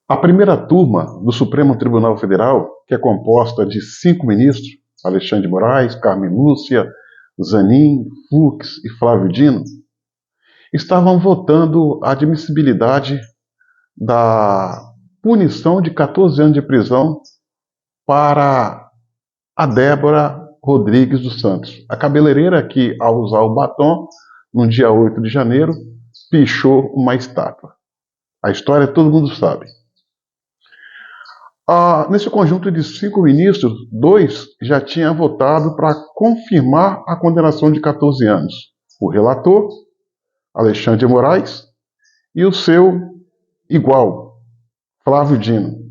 A primeira turma do Supremo Tribunal Federal, que é composta de 5 ministros, Alexandre de Moraes, Carmen Lúcia, Zanin, Fux e Flávio Dino, estavam votando a admissibilidade da punição de 14 anos de prisão para a Débora Rodrigues dos Santos, a cabeleireira que, ao usar o batom, no dia 8 de janeiro, pichou uma estátua. A história todo mundo sabe. Nesse conjunto de 5 ministros, 2 já tinham votado para confirmar a condenação de 14 anos. O relator, Alexandre de Moraes, e o seu igual, Flávio Dino.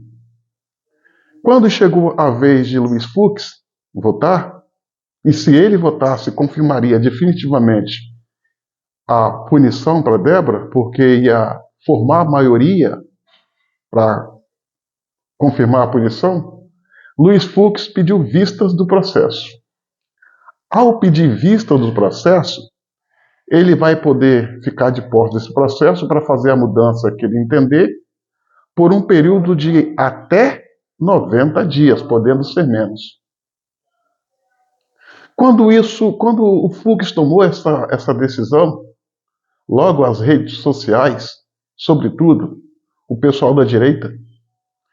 Quando chegou a vez de Luiz Fux votar, e se ele votasse, confirmaria definitivamente a punição para Débora, porque ia formar maioria para confirmar a punição, Luiz Fux pediu vistas do processo. Ao pedir vista do processo, ele vai poder ficar de posse desse processo para fazer a mudança que ele entender por um período de até 90 dias, podendo ser menos. Quando o Fux tomou essa decisão, logo as redes sociais, sobretudo o pessoal da direita,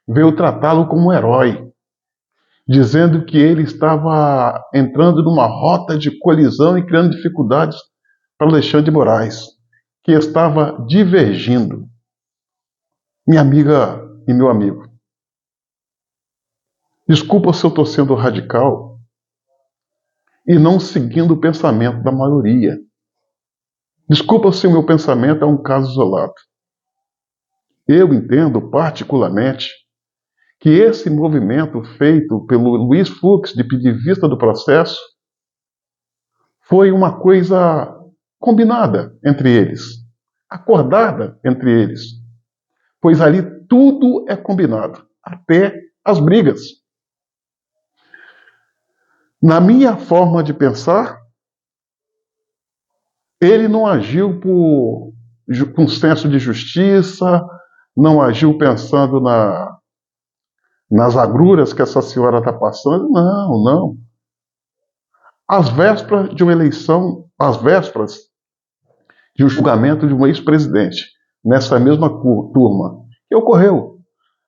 veio tratá-lo como um herói, dizendo que ele estava entrando numa rota de colisão e criando dificuldades para Alexandre de Moraes, que estava divergindo. Minha amiga e meu amigo, desculpa se eu estou sendo radical e não seguindo o pensamento da maioria. Desculpa se o meu pensamento é um caso isolado. Eu entendo particularmente que esse movimento feito pelo Luiz Fux de pedir vista do processo foi uma coisa combinada entre eles, acordada entre eles, pois ali tudo é combinado, até as brigas. Na minha forma de pensar, ele não agiu com senso de justiça, não agiu pensando nas agruras que essa senhora está passando. Não, não. Às vésperas de uma eleição, às vésperas de um julgamento de um ex-presidente, nessa mesma turma, que ocorreu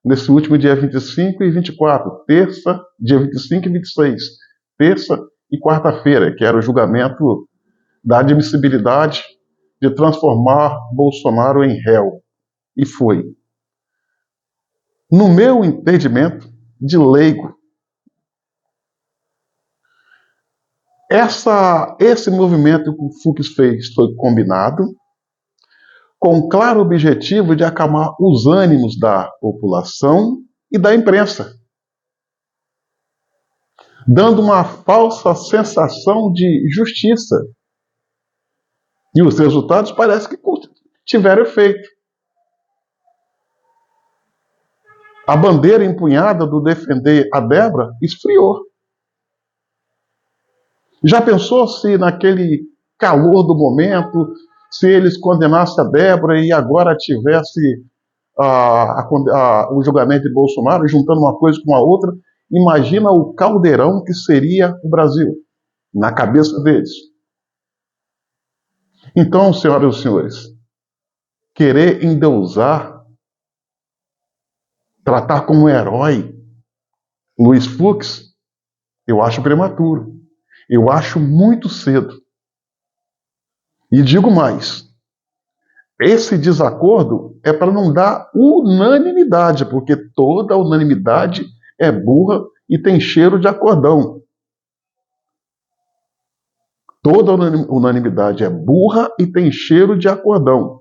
nesse último dia 25 e 24, terça, dia 25 e 26, terça e quarta-feira, que era o julgamento da admissibilidade de transformar Bolsonaro em réu. E foi. No meu entendimento de leigo, esse movimento que o Fux fez foi combinado com o claro objetivo de acalmar os ânimos da população e da imprensa, dando uma falsa sensação de justiça. E os resultados parece que tiveram efeito. A bandeira empunhada do defender a Débora esfriou. Já pensou se naquele calor do momento, se eles condenassem a Débora e agora tivesse o julgamento de Bolsonaro, juntando uma coisa com a outra? Imagina o caldeirão que seria o Brasil, na cabeça deles. Então, senhoras e senhores, querer endeusar, tratar como herói Luiz Fux, eu acho prematuro. Eu acho muito cedo. E digo mais, esse desacordo é para não dar unanimidade, porque toda unanimidade é burra e tem cheiro de acordão. Toda unanimidade é burra e tem cheiro de acordão.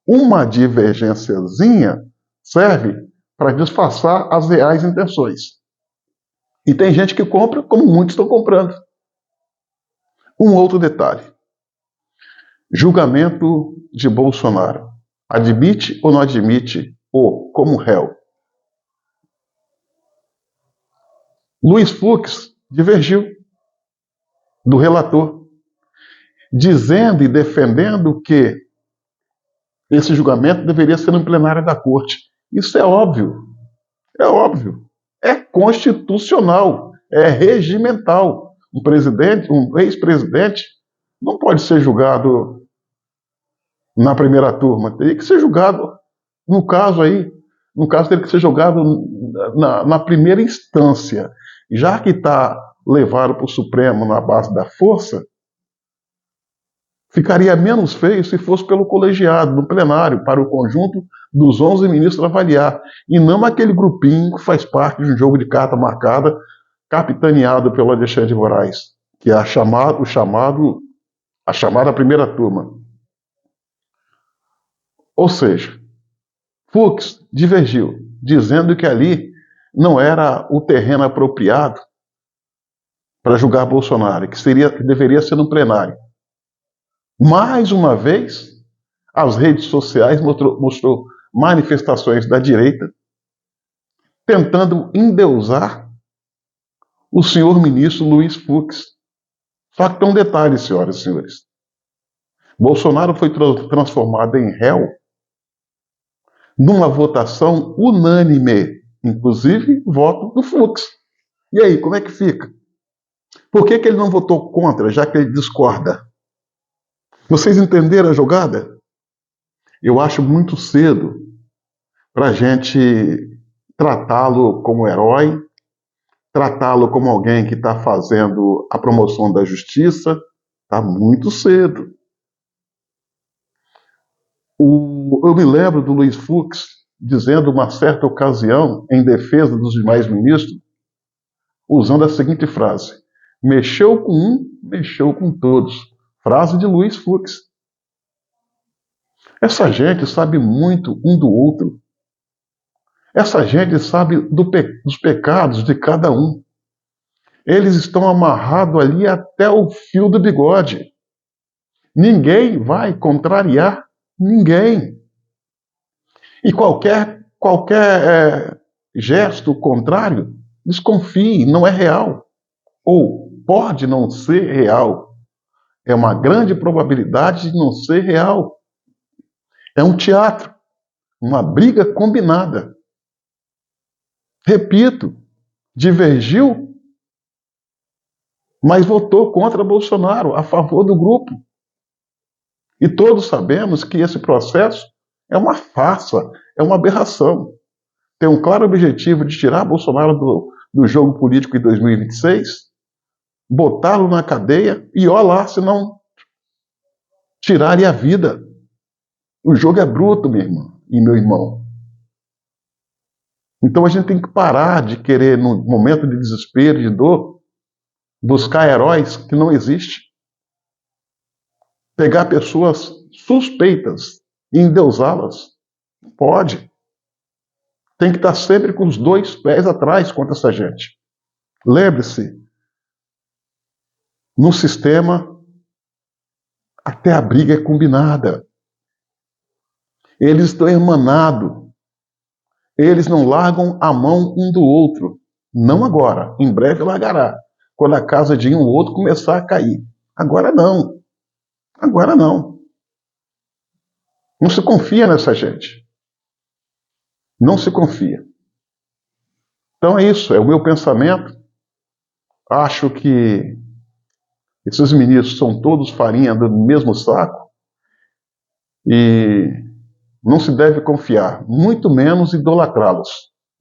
Uma divergênciazinha serve para disfarçar as reais intenções. E tem gente que compra, como muitos estão comprando. Um outro detalhe. Julgamento de Bolsonaro. Admite ou não admite o como réu? Luiz Fux divergiu do relator, dizendo e defendendo que esse julgamento deveria ser no plenário da corte. Isso é óbvio, é óbvio. É constitucional, é regimental. Um presidente, um ex-presidente, não pode ser julgado na primeira turma. Teria que ser julgado, no caso aí, no caso teria que ser julgado na primeira instância. Já que está levado para o Supremo na base da força, ficaria menos feio se fosse pelo colegiado, no plenário, para o conjunto dos 11 ministros avaliar, e não aquele grupinho que faz parte de um jogo de carta marcada, capitaneado pelo Alexandre de Moraes, que é a chamada primeira turma. Ou seja, Fux divergiu, dizendo que ali não era o terreno apropriado para julgar Bolsonaro, que deveria ser no plenário. Mais uma vez, as redes sociais mostrou manifestações da direita tentando endeusar o senhor ministro Luiz Fux. Só que tem um detalhe, senhoras e senhores. Bolsonaro foi transformado em réu numa votação unânime, inclusive voto do Fux. E aí, como é que fica? Por que ele não votou contra, já que ele discorda? Vocês entenderam a jogada? Eu acho muito cedo para a gente tratá-lo como herói, tratá-lo como alguém que está fazendo a promoção da justiça. Está muito cedo. Eu me lembro do Luiz Fux dizendo uma certa ocasião, em defesa dos demais ministros, usando a seguinte frase: mexeu com um, mexeu com todos. Frase de Luiz Fux. Essa gente sabe muito um do outro. Essa gente sabe dos pecados de cada um. Eles estão amarrados ali até o fio do bigode. Ninguém vai contrariar ninguém. E qualquer gesto contrário, desconfie, não é real. Ou pode não ser real. É uma grande probabilidade de não ser real. É um teatro, uma briga combinada. Repito, divergiu, mas votou contra Bolsonaro, a favor do grupo. E todos sabemos que esse processo é uma farsa, é uma aberração. Tem um claro objetivo de tirar Bolsonaro do jogo político em 2026, botá-lo na cadeia e olha lá se não tirarem a vida. O jogo é bruto, minha irmã e meu irmão. Então a gente tem que parar de querer, no momento de desespero, de dor, buscar heróis que não existem. Pegar pessoas suspeitas e endeusá-las. Pode. Tem que estar sempre com os 2 pés atrás contra essa gente. Lembre-se, no sistema, até a briga é combinada. Eles estão emanados. Eles não largam a mão um do outro. Não agora. Em breve largará. Quando a casa de um ou outro começar a cair. Agora não. Agora não. Não se confia nessa gente. Não se confia. Então é isso. É o meu pensamento. Acho que esses ministros são todos farinha do mesmo saco. E não se deve confiar, muito menos idolatrá-los.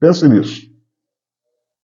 Pense nisso.